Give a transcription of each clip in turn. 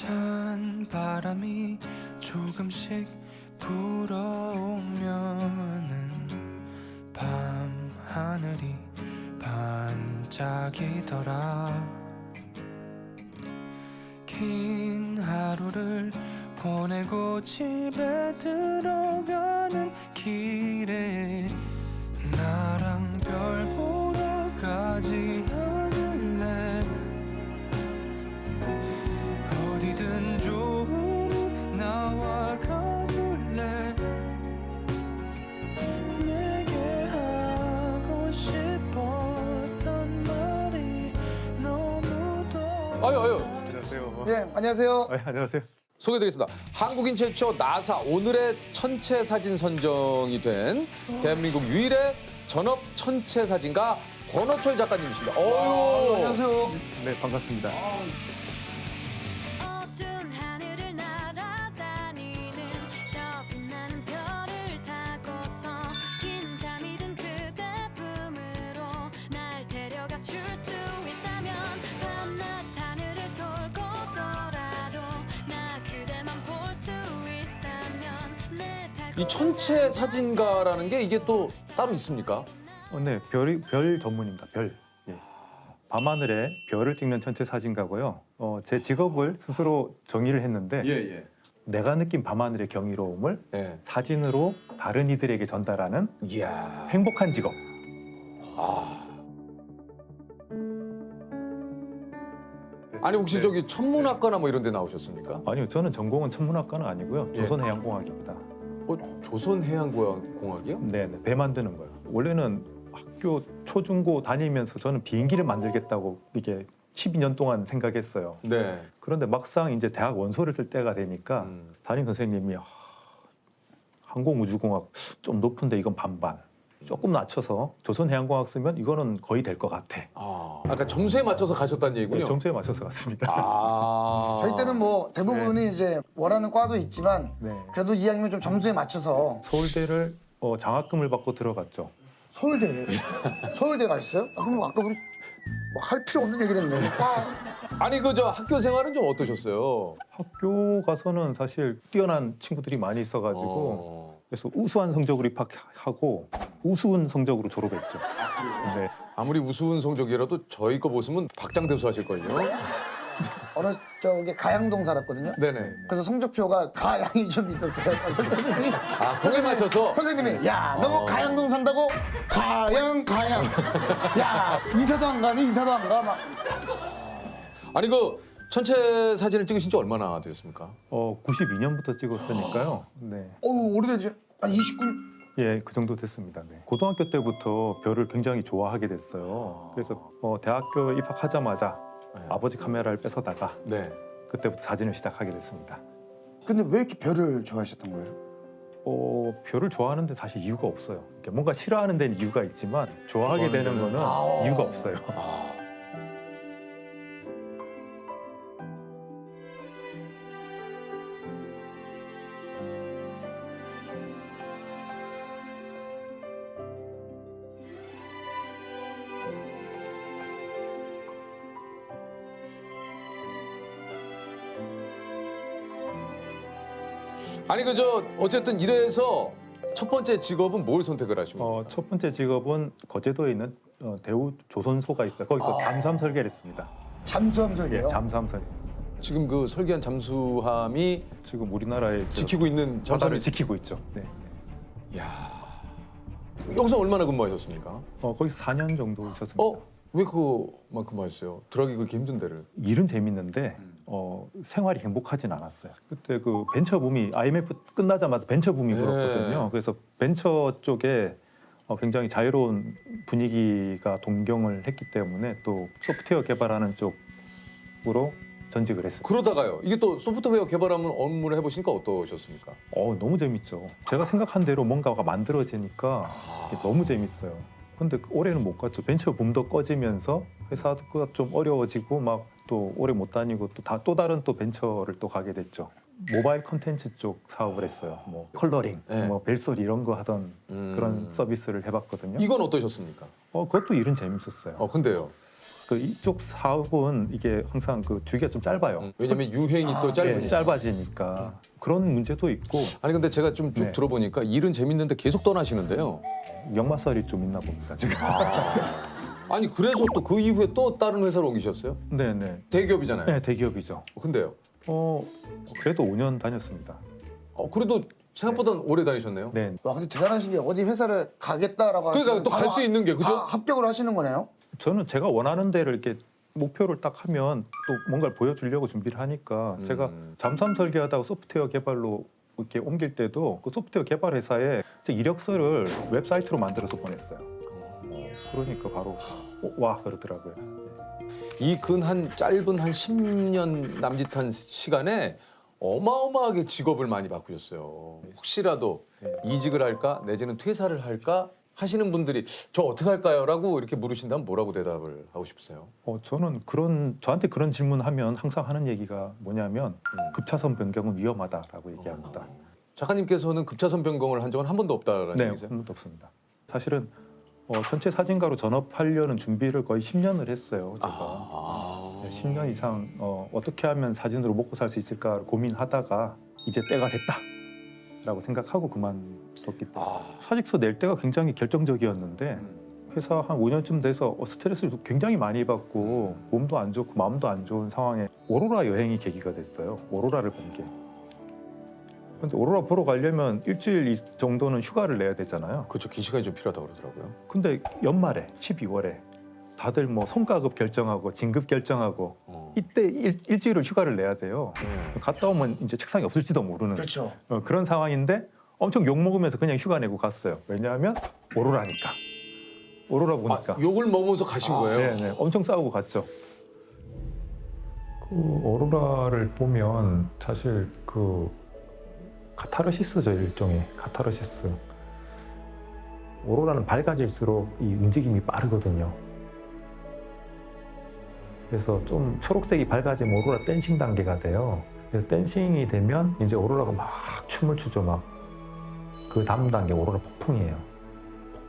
찬 바람이 조금씩 불어오면은 밤 하늘이 반짝이더라. 긴 하루를 보내고 집에 들어가는 길에 나랑 별 보러 가지 않을래? 어디든 좋으니 나와 가줄래? 내게 하고 싶었던 말이 너무도 아유. 안녕하세요. 예, 안녕하세요. 안녕하세요. 소개드리겠습니다. 한국인 최초 나사 오늘의 천체 사진 선정이 된 대한민국 유일의 전업 천체 사진가 권호철 작가님이십니다. 어유. 안녕하세요. 네, 반갑습니다. 어두운 하늘을 날아다니는 저 빛나는 별을 타고서 긴 잠이 든 그대 품으로 날 데려가 줄 수 있다면 밤낮 하늘을 돌고 돌아도 나 그대만 볼 수 있다면 내 이 천체 사진가라는 게 이게 또 따로 있습니까? 네, 별 전문입니다. 별. 예. 밤하늘에 별을 찍는 천체 사진가고요. 제 직업을 스스로 정의를 했는데 예. 내가 느낀 밤하늘의 경이로움을 예. 사진으로 다른 이들에게 전달하는 이야. 행복한 직업. 아니 혹시 저기 천문학과나 뭐 이런 데 나오셨습니까? 아니요, 저는 전공은 천문학과는 아니고요. 예. 조선해양공학입니다. 조선해양공학이요? 네, 배 만드는 거요. 원래는 학교 초중고 다니면서 저는 비행기를 만들겠다고 이게 12년 동안 생각했어요. 네. 그런데 막상 이제 대학 원서를 쓸 때가 되니까 담임 선생님이 항공우주공학 좀 높은데 이건 반반. 조금 낮춰서 조선해양공학 쓰면 이거는 거의 될 것 같아. 아까 점수에 맞춰서 가셨다는 얘기군요. 점수에 맞춰서 갔습니다. 저희 때는 뭐 대부분이 이제 원하는 과도 있지만 네. 그래도 이왕이면 좀 점수에 맞춰서 서울대를 장학금을 받고 들어갔죠. 서울대가 있어요? 그럼 아까 우리 뭐 할 필요 없는 얘기를 했네. 아니 그 저 학교 생활은 좀 어떠셨어요? 학교 가서는 사실 뛰어난 친구들이 많이 있어가지고 그래서 우수한 성적으로 입학하고 우스운 성적으로 졸업했죠. 네. 아무리 우스운 성적이라도 저희 거 보시면 박장대소 하실걸요? 어느 쪽에 가양동 살았거든요. 네네. 그래서 성적표가 가양이 좀 있었어요. 선생님이 동에 맞춰서? 선생님이 야, 너 뭐 가양동 산다고? 가양. 야, 이사도 안 가니? 이사도 안 가? 막. 아니 그 천체 사진을 찍으신 지 얼마나 되셨습니까? 92년부터 찍었으니까요. 네. 오래되지. 한 29. 예, 그 정도 됐습니다. 네. 고등학교 때부터 별을 굉장히 좋아하게 됐어요. 그래서 대학교 입학하자마자 네. 아버지 카메라를 뺏어다가 네. 그때부터 사진을 시작하게 됐습니다. 근데 왜 이렇게 별을 좋아하셨던 거예요? 별을 좋아하는데 사실 이유가 없어요. 이렇게 뭔가 싫어하는 데는 이유가 있지만 좋아하게 되는 거는 이유가 없어요. 아니 그 저 어쨌든 이래서 첫 번째 직업은 뭘 선택을 하십니까? 첫 번째 직업은 거제도에 있는 대우 조선소가 있어요. 거기서 잠수함 설계를 했습니다. 잠수함 예, 설계요? 잠수함 설계. 지금 그 설계한 잠수함이 지금 우리나라의 지키고 있는 바다를 잠수함이 지키고 있죠. 네. 야. 여기서 얼마나 근무하셨습니까? 거기서 4년 정도 있었습니다. 왜 그만큼 하셨어요? 들어가기 그렇게 힘든 데를. 일은 재밌는데 생활이 행복하진 않았어요. 그때 그 벤처 붐이 IMF 끝나자마자 벤처 붐이 불었거든요. 그래서 벤처 쪽에 굉장히 자유로운 분위기가 동경을 했기 때문에 또 소프트웨어 개발하는 쪽으로 전직을 했습니다. 그러다가요. 이게 또 소프트웨어 개발하는 업무를 해보시니까 어떠셨습니까? 너무 재밌죠. 제가 생각한 대로 뭔가가 만들어지니까 이게 너무 재밌어요. 근데 올해는 못 갔죠. 벤처 붐도 꺼지면서 회사가 좀 어려워지고 막 또 오래 못 다니고 또 다른 또 벤처를 또 가게 됐죠. 모바일 컨텐츠 쪽 사업을 했어요. 뭐 컬러링, 네. 뭐 벨소리 이런 거 하던 그런 서비스를 해봤거든요. 이건 어떠셨습니까? 그것도 일은 재밌었어요. 근데요. 그 이쪽 사업은 이게 항상 그 주기가 좀 짧아요. 왜냐면 유행이 또 네, 짧으니까. 짧아지니까 그런 문제도 있고 아니 근데 제가 좀 쭉 네. 들어보니까 일은 재밌는데 계속 떠나시는데요. 역마살이 좀 있나 봅니다. 지금. 아니 그래서 또 그 이후에 또 다른 회사로 옮기셨어요? 네네. 대기업이잖아요. 네, 대기업이죠. 근데요. 그래도 5년 다녔습니다. 그래도 생각보다 오래 다니셨네요. 네. 와 근데 대단하신 게 어디 회사를 가겠다라고 그러니까 하시면 또 갈 바로 수 있는 게 그죠? 합격을 하시는 거네요. 저는 제가 원하는 데를 이렇게 목표를 딱 하면 또 뭔가를 보여주려고 준비를 하니까 제가 잠수함 설계하다가 소프트웨어 개발로 이렇게 옮길 때도 그 소프트웨어 개발 회사에 제 이력서를 웹사이트로 만들어서 보냈어요. 그러니까 바로 와 그러더라고요. 이 근 한 짧은 한 10년 남짓한 시간에 어마어마하게 직업을 많이 바꾸셨어요. 혹시라도 이직을 할까 내지는 퇴사를 할까 하시는 분들이 저 어떻게 할까요? 라고 이렇게 물으신다면 뭐라고 대답을 하고 싶으세요? 저는 저한테 그런 질문하면 항상 하는 얘기가 뭐냐면 급차선 변경은 위험하다라고 얘기합니다. 작가님께서는 급차선 변경을 한 적은 한 번도 없다라는 네, 얘기세요? 한 번도 없습니다. 사실은 전체 사진가로 전업하려는 준비를 거의 10년을 했어요. 제가. 네, 10년 이상 어떻게 하면 사진으로 먹고 살 수 있을까 고민하다가 이제 때가 됐다라고 생각하고 그만뒀기 때문에 사직서 낼 때가 굉장히 결정적이었는데 회사 한 5년쯤 돼서 스트레스를 굉장히 많이 받고 몸도 안 좋고 마음도 안 좋은 상황에 오로라 여행이 계기가 됐어요. 오로라를 본 게. 근데 오로라 보러 가려면 일주일 정도는 휴가를 내야 되잖아요. 그렇죠. 긴 시간이 좀 필요하다고 그러더라고요. 근데 연말에 12월에 다들 뭐 성과급 결정하고 진급 결정하고 이때 일주일을 휴가를 내야 돼요. 갔다 오면 이제 책상이 없을지도 모르는 그렇죠. 그런 상황인데 엄청 욕 먹으면서 그냥 휴가 내고 갔어요. 왜냐하면 오로라니까. 오로라 보니까. 욕을 먹으면서 가신 거예요? 네, 엄청 싸우고 갔죠. 그 오로라를 보면 사실 그 카타르시스죠, 일종의 카타르시스. 오로라는 밝아질수록 이 움직임이 빠르거든요. 그래서 좀 초록색이 밝아지면 오로라 댄싱 단계가 돼요. 그래서 댄싱이 되면 이제 오로라가 막 춤을 추죠, 막. 그 다음 단계 오로라 폭풍이에요.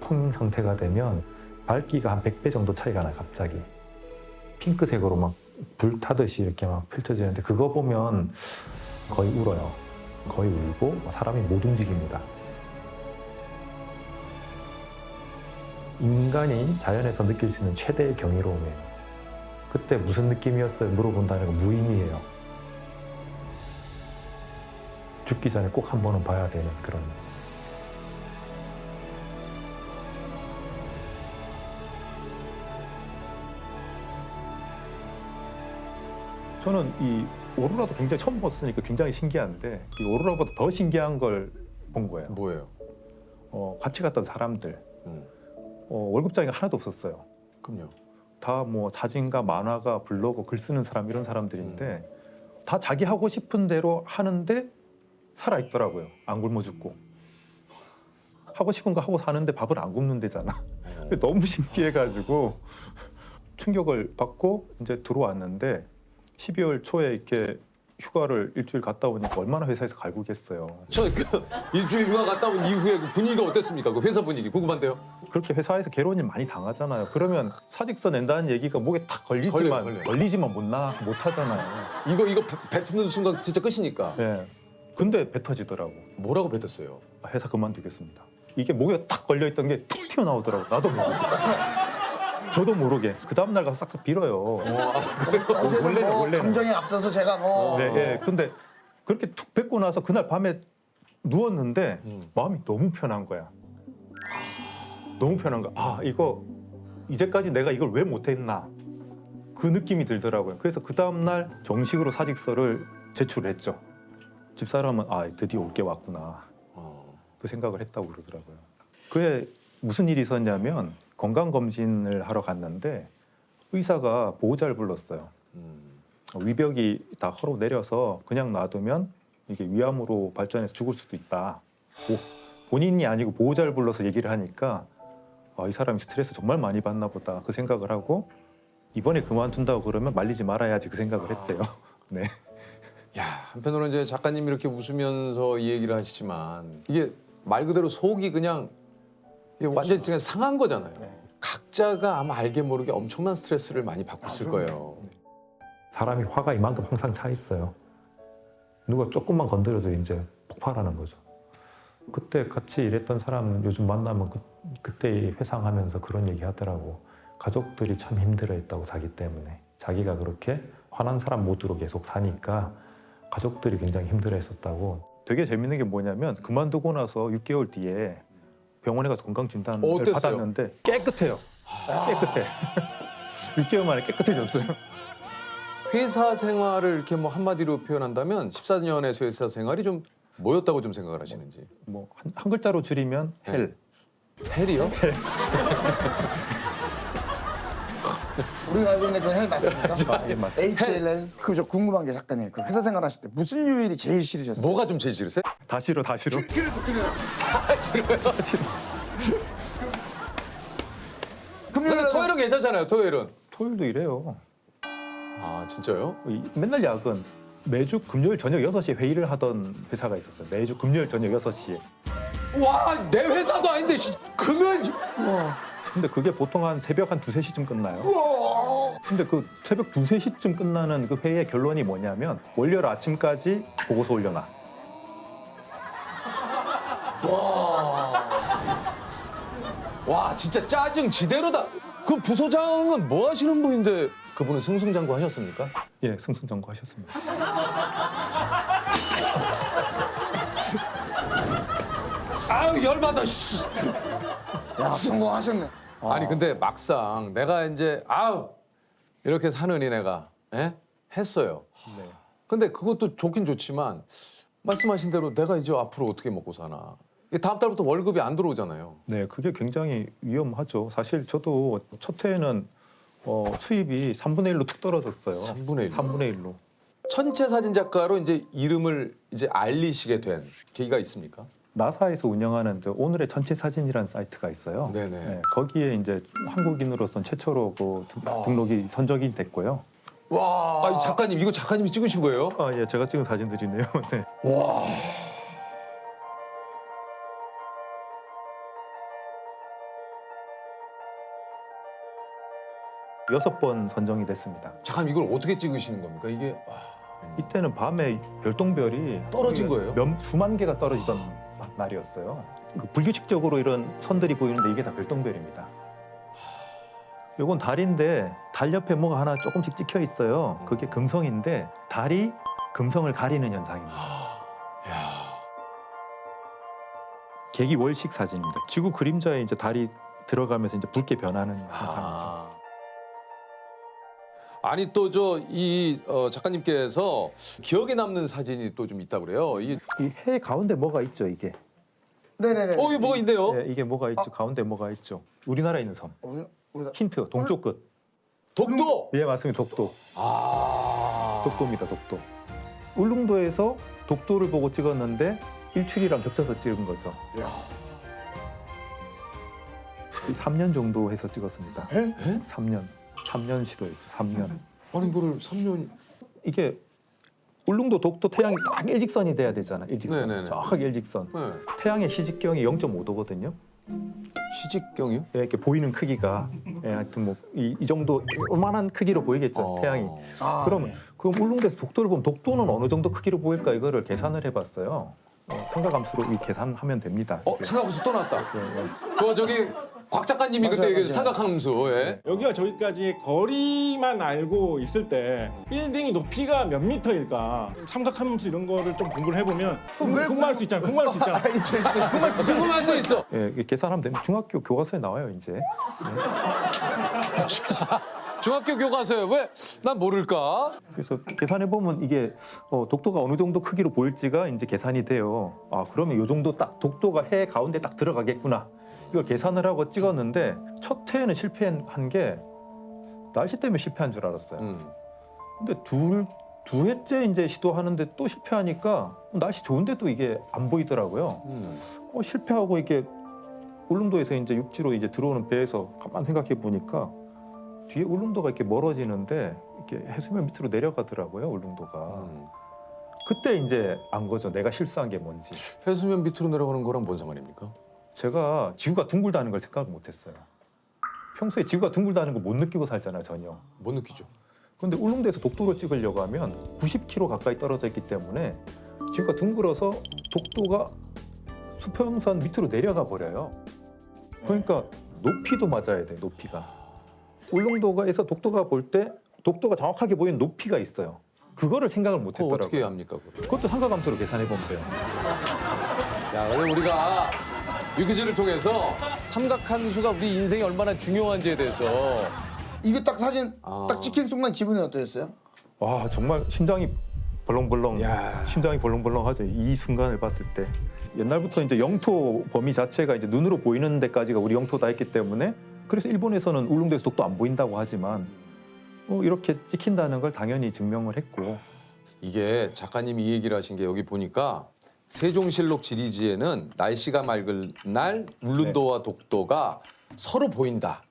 폭풍 상태가 되면 밝기가 한 100배 정도 차이가 나요, 갑자기. 핑크색으로 막 불 타듯이 이렇게 막 펼쳐지는데 그거 보면 거의 울어요. 거의 울고 사람이 못 움직입니다. 인간이 자연에서 느낄 수 있는 최대의 경이로움이에요. 그때 무슨 느낌이었어요? 물어본다는 건 무의미해요. 죽기 전에 꼭 한 번은 봐야 되는 그런. 저는 이 오로라도 굉장히 처음 봤으니까 굉장히 신기한데 이 오로라보다 더 신기한 걸 본 거예요. 뭐예요? 같이 갔던 사람들 음. 월급장이 하나도 없었어요. 그럼요. 다 뭐 사진가, 만화가, 블로거, 글 쓰는 사람 이런 사람들인데 다 자기 하고 싶은 대로 하는데 살아 있더라고요. 안 굶어 죽고. 하고 싶은 거 하고 사는데 밥을 안 굶는 데잖아. 너무 신기해가지고 충격을 받고 이제 들어왔는데 12월 초에 이렇게 휴가를 일주일 갔다 오니까 얼마나 회사에서 갈구겠어요. 일주일 휴가 갔다 온 이후에 그 분위기가 어땠습니까? 그 회사 분위기 궁금한데요. 그렇게 회사에서 괴로운 일 많이 당하잖아요. 그러면 사직서 낸다는 얘기가 목에 탁 걸리지만 걸려요. 못 하잖아요. 이거 뱉는 순간 진짜 끝이니까. 네. 근데 뱉어지더라고. 뭐라고 뱉었어요? 회사 그만두겠습니다. 이게 목에 딱 걸려있던 게 툭 튀어나오더라고. 나도 모르게. 저도 모르게. 그 다음날 가서 싹 빌어요. 사실은 뭐 원래는. 감정에 앞서서 제가 뭐 네, 예. 근데 그렇게 툭 뱉고 나서 그날 밤에 누웠는데 마음이 너무 편한 거야. 너무 편한 거야. 이거 이제까지 내가 이걸 왜 못했나. 그 느낌이 들더라고요. 그래서 그 다음날 정식으로 사직서를 제출했죠. 집사람은 드디어 올 게 왔구나. 그 생각을 했다고 그러더라고요. 그에 무슨 일이 있었냐면 건강검진을 하러 갔는데 의사가 보호자를 불렀어요. 위벽이 다 헐어 내려서 그냥 놔두면 이게 위암으로 발전해서 죽을 수도 있다. 본인이 아니고 보호자를 불러서 얘기를 하니까 이 사람이 스트레스 정말 많이 받나 보다 그 생각을 하고 이번에 그만둔다고 그러면 말리지 말아야지 그 생각을 했대요. 네. 야, 한편으로는 이제 작가님이 이렇게 웃으면서 이 얘기를 하시지만 이게 말 그대로 속이 그냥 이게 완전히 그냥 상한 거잖아요. 네. 각자가 아마 알게 모르게 엄청난 스트레스를 많이 받고 있을 거예요. 사람이 화가 이만큼 항상 차 있어요. 누가 조금만 건드려도 이제 폭발하는 거죠. 그때 같이 일했던 사람 요즘 만나면 그때 회상하면서 그런 얘기 하더라고. 가족들이 참 힘들어했다고 자기 때문에. 자기가 그렇게 화난 사람 모드로 계속 사니까 가족들이 굉장히 힘들어했었다고. 되게 재밌는 게 뭐냐면 그만두고 나서 6개월 뒤에 병원에 가서 건강진단을 어땠어요? 받았는데 깨끗해요. 깨끗해. 6개월 만에 깨끗해졌어요. 회사 생활을 이렇게 뭐 한마디로 표현한다면 14년의 회사 생활이 좀 뭐였다고 좀 생각을 하시는지. 뭐 한 글자로 줄이면 헬. 헬이요? 우리가 알고 있는 그 헬 맞습니까? 아, 예, 맞습니다. HLL. 그저 궁금한 게 작가님, 그 회사 생활하실 때 무슨 요일이 제일 싫으셨어요? 뭐가 좀 제일 싫으세요? 다 싫어. 그래도 금요일 근데 토요일은 괜찮잖아요. 토요일은. 토요일도 이래요. 아 진짜요? 맨날 야근. 매주 금요일 저녁 6시에 회의를 하던 회사가 있었어요. 매주 금요일 저녁 6시에. 와 내 회사도 아닌데 금요일. 근데 그게 보통 한 새벽 한 2, 3시쯤 끝나요. 근데 그 새벽 2, 3시쯤 끝나는 그 회의의 결론이 뭐냐면 월요일 아침까지 보고서 올려놔. 와 진짜 짜증 지대로다. 그 부소장은 뭐 하시는 분인데 그분은 승승장구 하셨습니까? 예, 승승장구 하셨습니다. 아유 열받아. 씨. 야, 성공하셨네. 아니 근데 막상 내가 이제 아우 이렇게 사느니 내가 했어요. 네. 근데 그것도 좋긴 좋지만 말씀하신 대로 내가 이제 앞으로 어떻게 먹고 사나. 이게 다음 달부터 월급이 안 들어오잖아요. 네, 그게 굉장히 위험하죠. 사실 저도 첫 해에는 수입이 3분의 1로 툭 떨어졌어요. 3분의 1. 3분의 1로. 천체 사진 작가로 이제 이름을 이제 알리시게 된 계기가 있습니까? 나사에서 운영하는 오늘의 전체 사진이라는 사이트가 있어요. 네네. 네, 거기에 이제 한국인으로선 최초로 등록이 선정이 됐고요. 와. 아, 이 작가님 이거 작가님이 찍으신 거예요? 아, 예, 제가 찍은 사진들이네요. 네. 와. 여섯 번 선정이 됐습니다. 작가님 이걸 어떻게 찍으시는 겁니까? 이게 이때는 밤에 별똥별이 떨어진 거예요? 수만 개가 떨어지던 날이었어요. 그 불규칙적으로 이런 선들이 보이는데 이게 다 별똥별입니다. 요건 달인데 달 옆에 뭐가 하나 조금씩 찍혀 있어요. 그게 금성인데 달이 금성을 가리는 현상입니다. 야. 계기월식 사진입니다. 지구 그림자에 이제 달이 들어가면서 이제 붉게 변하는 현상이죠. 아. 아니 또 저 이 작가님께서 기억에 남는 사진이 또 좀 있다 그래요. 이 해 가운데 뭐가 있죠, 이게? 네네네. 이게 뭐가 있네요. 네, 이게 뭐가 있죠? 가운데 뭐가 있죠? 우리나라에 있는 섬. 우리가 힌트, 동쪽 끝. 독도. 예, 맞습니다. 독도. 아. 독도입니다. 독도. 울릉도에서 독도를 보고 찍었는데 일출이랑 겹쳐서 찍은 거죠. 야. 3년 정도 해서 찍었습니다. 에? 3년 시도했죠. 3년. 아니 이거를 3년. 이게 울릉도 독도 태양이 딱 일직선이 돼야 되잖아. 일직선. 네네네. 정확하게 일직선. 네. 태양의 시직경이 0.5도거든요. 시직경이요? 예, 이렇게 보이는 크기가 하여튼 뭐 이 정도 요만한 크기로 보이겠죠. 태양이. 아, 그럼 울릉도에서 독도를 보면 독도는 어느 정도 크기로 보일까 이거를 계산을 해봤어요. 삼각함수로 이 계산하면 됩니다. 삼각함수 또 나왔다. 예, 예. 그 저기 곽 작가님이 맞아요, 그때 얘기해준 맞아요. 삼각함수. 예. 여기가 저기까지 거리만 알고 있을 때 빌딩이 높이가 몇 미터일까 삼각함수 이런 거를 좀 공부를 해보면 왜 궁금할 수 있잖아. 궁금할 수 있잖아. 궁금할 수 있어. 예, 이게 계산하면 됩니다. 중학교 교과서에 나와요 이제. 중학교 교과서에 왜 난 모를까? 그래서 계산해 보면 이게 독도가 어느 정도 크기로 보일지가 이제 계산이 돼요. 아 그러면 이 정도 딱 독도가 해 가운데 딱 들어가겠구나. 이걸 계산을 하고 찍었는데 첫 회에는 실패한 게 날씨 때문에 실패한 줄 알았어요. 근데 두 회째 이제 시도하는데 또 실패하니까 날씨 좋은데도 이게 안 보이더라고요. 실패하고 이게 울릉도에서 이제 육지로 이제 들어오는 배에서 가만 생각해 보니까 뒤에 울릉도가 이렇게 멀어지는데 이렇게 해수면 밑으로 내려가더라고요. 울릉도가. 그때 이제 안 거죠. 내가 실수한 게 뭔지. 해수면 밑으로 내려가는 거랑 뭔 상관입니까? 제가 지구가 둥글다는 걸 생각을 못했어요. 평소에 지구가 둥글다는 거 못 느끼고 살잖아요, 전혀. 못 느끼죠. 근데 울릉도에서 독도를 찍으려고 하면 90km 가까이 떨어져 있기 때문에 지구가 둥글어서 독도가 수평선 밑으로 내려가 버려요. 그러니까 높이도 맞아야 돼, 높이가. 울릉도가에서 독도가 볼 때 독도가 정확하게 보이는 높이가 있어요. 그거를 생각을 못 그거 했더라고요. 어떻게 합니까? 그걸? 그것도 삼각함수로 계산해 보면 돼요. 야, 오늘 우리가 유퀴즈를 통해서 삼각함수가 우리 인생에 얼마나 중요한지에 대해서 이게 딱 사진 아. 딱 찍힌 순간 기분이 어떠셨어요? 와, 정말 심장이 벌렁벌렁, 야. 심장이 벌렁벌렁하죠. 이 순간을 봤을 때. 옛날부터 이제 영토 범위 자체가 이제 눈으로 보이는 데까지가 우리 영토다 했기 때문에 그래서 일본에서는 울릉도에서 독도 안 보인다고 하지만 이렇게 찍힌다는 걸 당연히 증명을 했고. 이게 작가님이 이 얘기를 하신 게 여기 보니까 세종실록 지리지에는 날씨가 맑은 날 울릉도와 독도가 서로 보인다.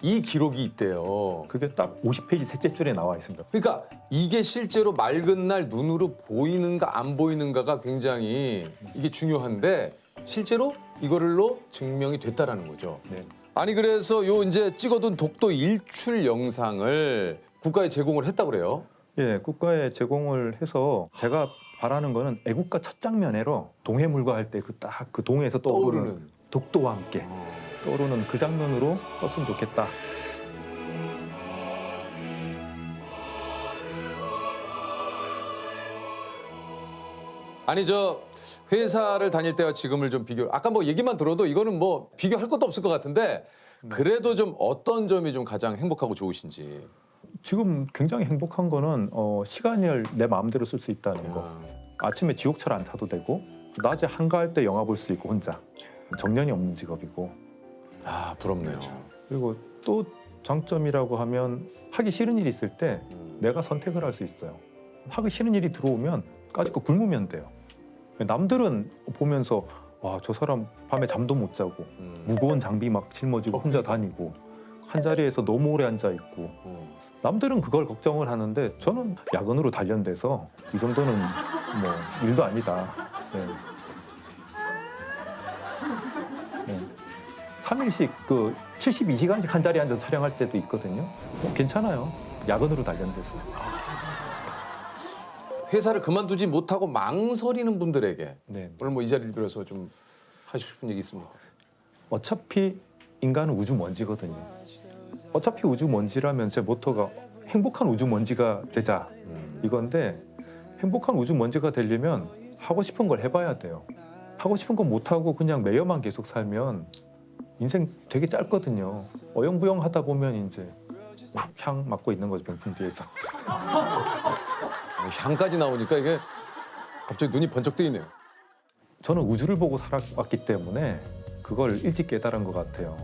이 기록이 있대요. 그게 딱 50페이지 셋째 줄에 나와 있습니다. 그러니까 이게 실제로 맑은 날 눈으로 보이는가 안 보이는가가 굉장히 이게 중요한데 실제로 이거를로 증명이 됐다라는 거죠. 네. 아니 그래서 요 이제 찍어둔 독도 일출 영상을 국가에 제공을 했다 그래요. 예, 국가에 제공을 해서 제가 바라는 거는 애국가 첫 장면으로 동해물과 할 때 그 딱 그 동해에서 떠오르는 떠오르는. 독도와 함께 떠오르는 그 장면으로 썼으면 좋겠다. 아니 저 회사를 다닐 때와 지금을 좀 비교. 아까 뭐 얘기만 들어도 이거는 뭐 비교할 것도 없을 것 같은데 그래도 좀 어떤 점이 좀 가장 행복하고 좋으신지. 지금 굉장히 행복한 거는 시간을 내 마음대로 쓸 수 있다는 거. 아침에 지옥철 안 타도 되고 낮에 한가할 때 영화 볼 수 있고 혼자. 정년이 없는 직업이고. 아 부럽네요. 그리고 또 장점이라고 하면 하기 싫은 일이 있을 때 내가 선택을 할 수 있어요. 하기 싫은 일이 들어오면 까짓거 굶으면 돼요. 남들은 보면서 와, 저 사람 밤에 잠도 못 자고 무거운 장비 막 짊어지고 혼자 다니고 한 자리에서 너무 오래 앉아 있고 남들은 그걸 걱정을 하는데 저는 야근으로 단련돼서 이 정도는 뭐 일도 아니다. 네. 네. 3일씩 그 72시간씩 한 자리에 앉아서 촬영할 때도 있거든요. 괜찮아요. 야근으로 단련돼서. 회사를 그만두지 못하고 망설이는 분들에게 네. 오늘 뭐 이 자리를 빌어서 좀 하시고 싶은 얘기 있습니까? 어차피 인간은 우주 먼지거든요. 어차피 우주 먼지라면 제 모토가 행복한 우주 먼지가 되자 이건데 행복한 우주 먼지가 되려면 하고 싶은 걸 해봐야 돼요. 하고 싶은 건 못하고 그냥 매여만 계속 살면 인생 되게 짧거든요. 어영부영 하다 보면 이제 향 맡고 있는 거죠, 병풍 뒤에서. 향까지 나오니까 이게 갑자기 눈이 번쩍 뜨이네요. 저는 우주를 보고 살아왔기 때문에 그걸 일찍 깨달은 것 같아요.